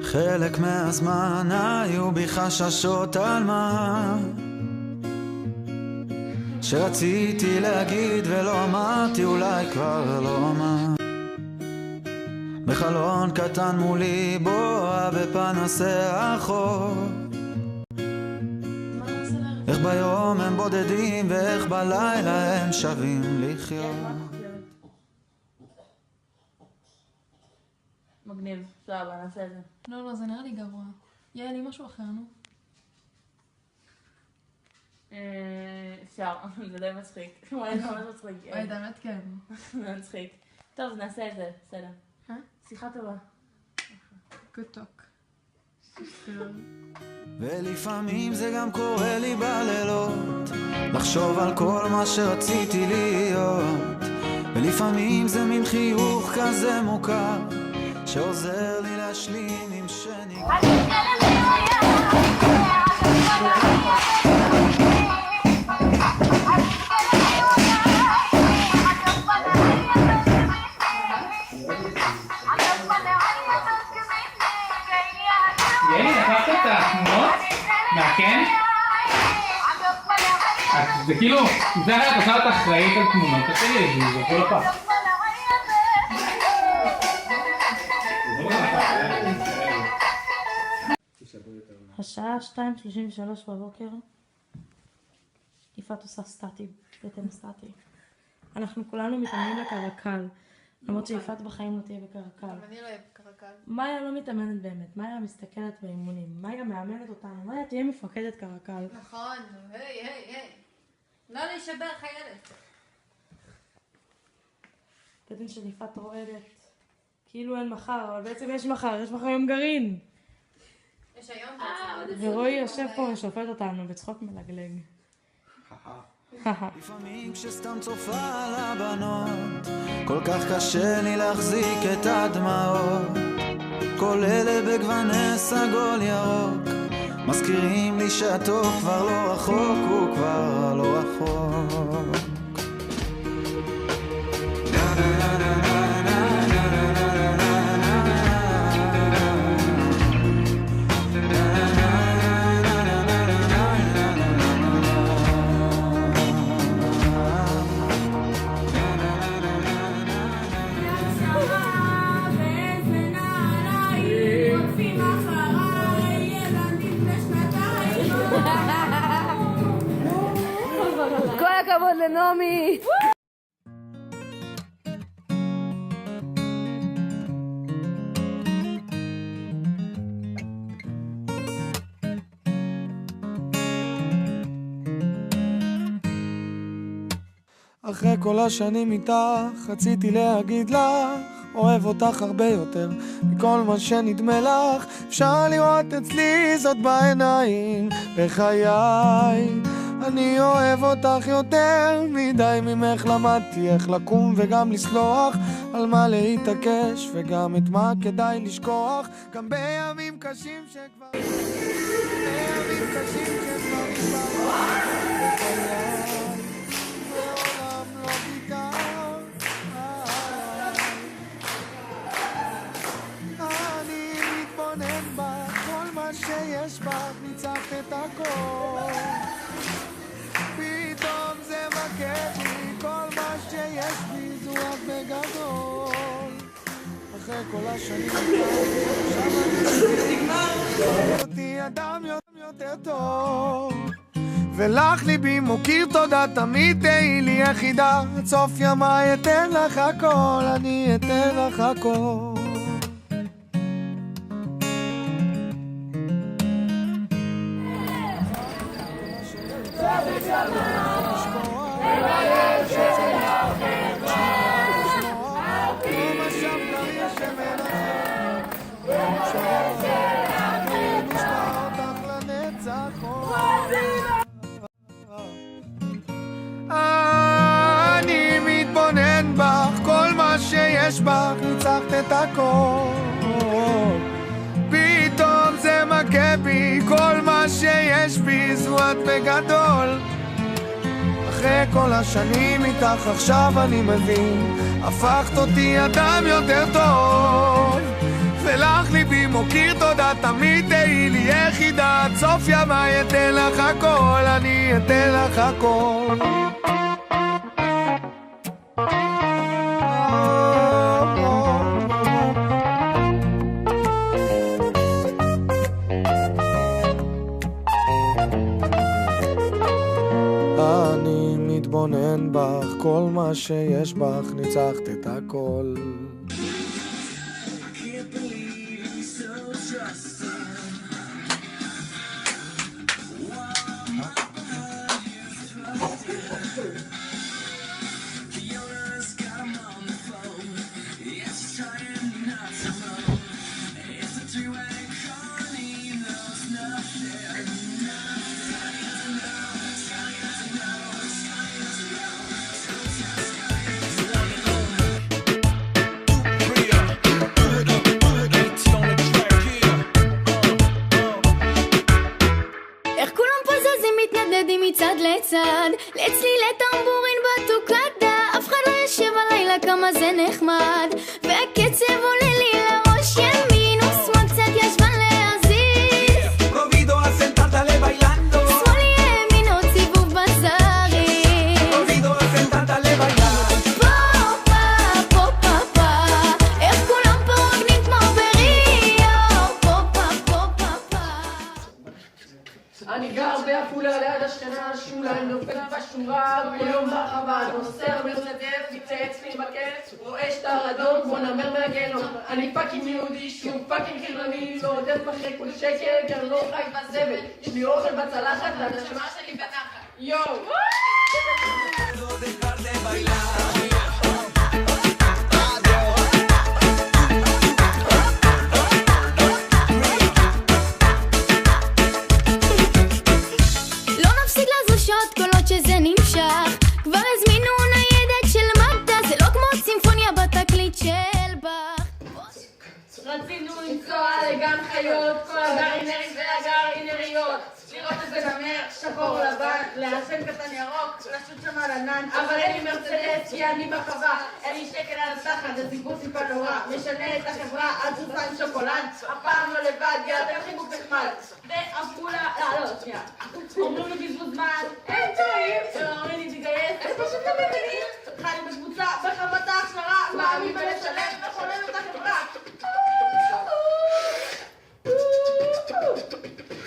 חלק מהזמן היו בי חששות על מה שרציתי להגיד ולא אמרתי, אולי כבר לא אמר. בחלון קטן מולי בועה בפנסי החור, איך ביום הם בודדים ואיך בלילה הם שווים לחיות. מגניב, סבבה, נעשה את זה. לא, זה נראה לי גרוע. יהיה לי משהו אחר, נו. אפשר, זה די מצחיק. וואי, זה ממש מצחיק. וואי, באמת כן. זה מצחיק. טוב, אז נעשה את זה, בסדר. שיחה טובה. Good talk. ולפעמים זה גם קורה לי בלילות, לחשוב על כל מה שרציתי להיות. ולפעמים זה מין חיוך כזה מוכר שעוזר לי להשלים עם שנגמר. יאלי, לקחת את התמונות? מהכן? זה כאילו, זה היה תושבת אחראית על תמונות, תתן לי, זה יכול לפח. השעה 2:33 בבוקר. יפעת עושה סטטי, בטן סטטי. אנחנו כולנו מתאמנים לקרקל, למרות שיפעת בחיים לא תהיה בקרקל. אני לא אהיה בקרקל. מאיה לא מתאמנת באמת, מאיה מסתכלת באימונים, מאיה מאמנת אותנו, מאיה תהיה מפקדת קרקל. נכון, היי. לא להישבר חיילת. בטן של יפעת רועדת, כאילו אין מחר, אבל בעצם יש מחר יום גרעין. יש היום בעצם. ורועי יושב פה ושופט אותנו בצחוק מלגלג. לפעמים כשסתם צופה על הבנות, כל כך קשה לי להחזיק את הדמעות. כל אלה בגווני סגול ירוק מזכירים לי שהטוב כבר לא רחוק, הוא כבר לא רחוק. כל הכבוד לנעמי. אחרי כל השנים איתך רציתי להגיד לך אוהב אותך הרבה יותר מכל מה שנדמה לך. אפשר לראות אצלי זאת בעיניים. בחיי אני אוהב אותך יותר מדי ממך. למדתי איך לקום וגם לסלוח, על מה להתעקש וגם את מה כדאי לשכוח. גם בימים קשים שכבר שיש בה ניצחת את הכל. פתאום זה מכה בי, כל מה שיש בי זו רק בגדול. אחרי כל השנים נגמר אותי אדם יותר טוב, ולך ליבי מוקיר תודה, תמיד תהי לי יחידה. עד סוף ימיי אתן לך הכל, אני אתן לך הכל. אני מתבונן בך, כל מה שיש בך ניצחת את הכל. פתאום זה מכה בי, כל מה שיש בי זו את בגדול. אחרי כל השנים איתך עכשיו אני מבין, הפכת אותי אדם יותר טוב, ולך ליבי מוקיר תודה. חמודה, תמיד תהי לי יחידה, עד סוף ימיי אתן לך הכל, אני אתן לך הכל. אני מתבונן בך, כל מה שיש בך, ניצחת את הכל. מצד לצד, לצלילי טמבורין בטוקדה, אף אחד לא יושב הלילה כמה זה נחמד, והקצב עולה לי לראש ימין ושמאל קצת ישבן להזיז, פרובידו הסנטנטה לביילנדו, שמאל ימין עוד סיבוב בזרים, פרובידו הסנטנטה לביילנדו, פה פה פה פה פה, איך כולם פה רוקדים כמו בריו, פה פה פה פה פה. אני גר בעפולה ליד השכנה שולה, אני נופל בשורה, כל יום ברחבה, נוסע מרצדס, מצייץ לי בקץ, רואה שטר אדום כמו נמר מהגנום, אני פאקינג יהודי, שהוא פאקינג חילוני, לא עודף אחרי כל שקל, כי אני לא חי בזבל, יש לי אוכל בצלחת, והנשמה שלי בנחת. יואו! שזה נמשך, כבר הזמינו ניידת של מד"א, זה לא כמו צימפוניה בתקליט של באך. רצינו לנסוע לגן חיות, כל הגרעינרים והגרעינריות, לראות איזה נמר שחור לבן, לעשן קטן ירוק, לשוט שם על ענן, אבל אין לי מרצדס כי אני בחווה, אין לי שקל על הסחת, זה סיפור סיפה נורא, משנה את החברה עד סופן שוקולד, הפעם לא לבד, יאללה תן חיבוק נחמד, ועפולה, לא, שנייה, אומרים לי בזבוז זמן, אין טועים, אומרים לי תגייס, זה פשוט לא מבינים, חיים בקבוצה, בחמת ההכשרה, מאמין בלשלם, וחולם את החברה.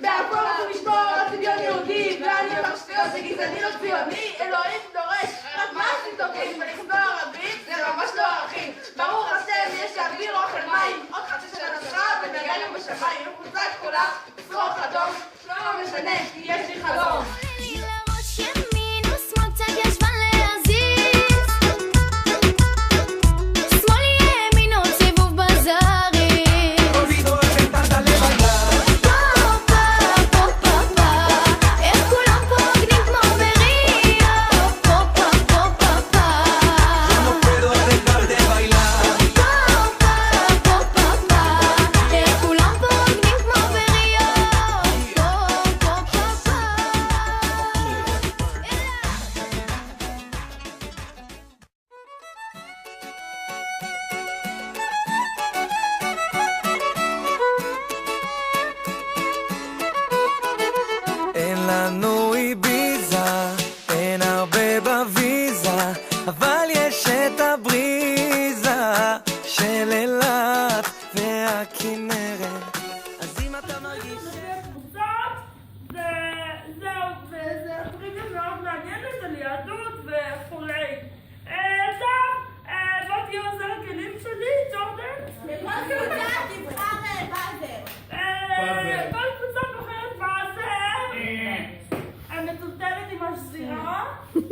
והכל אנחנו לשמור על צביון יהודי, ואני אמר שטויות זה גזעני לא ציוני, אלוהים דורש, רק מה עשית תוקעים ולכתוב ערבים, זה ממש לא ערכים. ברוך השם, יש להעביר אוכל מים, עוד חצי של הנצחה, ונגענו בשמיים, וחוצה את כולה, שרוך אדום, לא משנה, כי יש לי חלום. אבל יש את הבריזה של אילת והכנרת. אז אם אתה מרגיש זה טריגר מאוד מעניינת על יהדות וכולי. טוב, בוא תהיה עוזר הכלים שלי, ג'ורדן. מה זה יודעת? תבחר באזר. כל קבוצה בוחרת באזר. המטולטלת עם השזירה.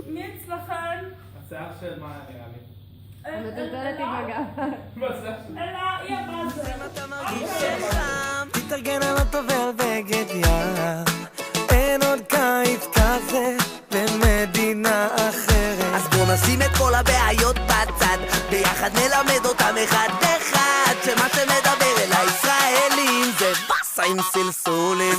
מי אצלכם? השיער של מה נראה לי? המטולטלת עם הגב. אלא היא הבאזר. אם אתה מרגיש שחם, תתארגן על אוטו ועל בגד ים. אין עוד קיץ כזה במדינה אחרת. אז בוא נשים את כל הבעיות בצד, ביחד נלמד אותם אחד אחד, שמה שמדבר אל הישראלים זה בסה עם סלסולים.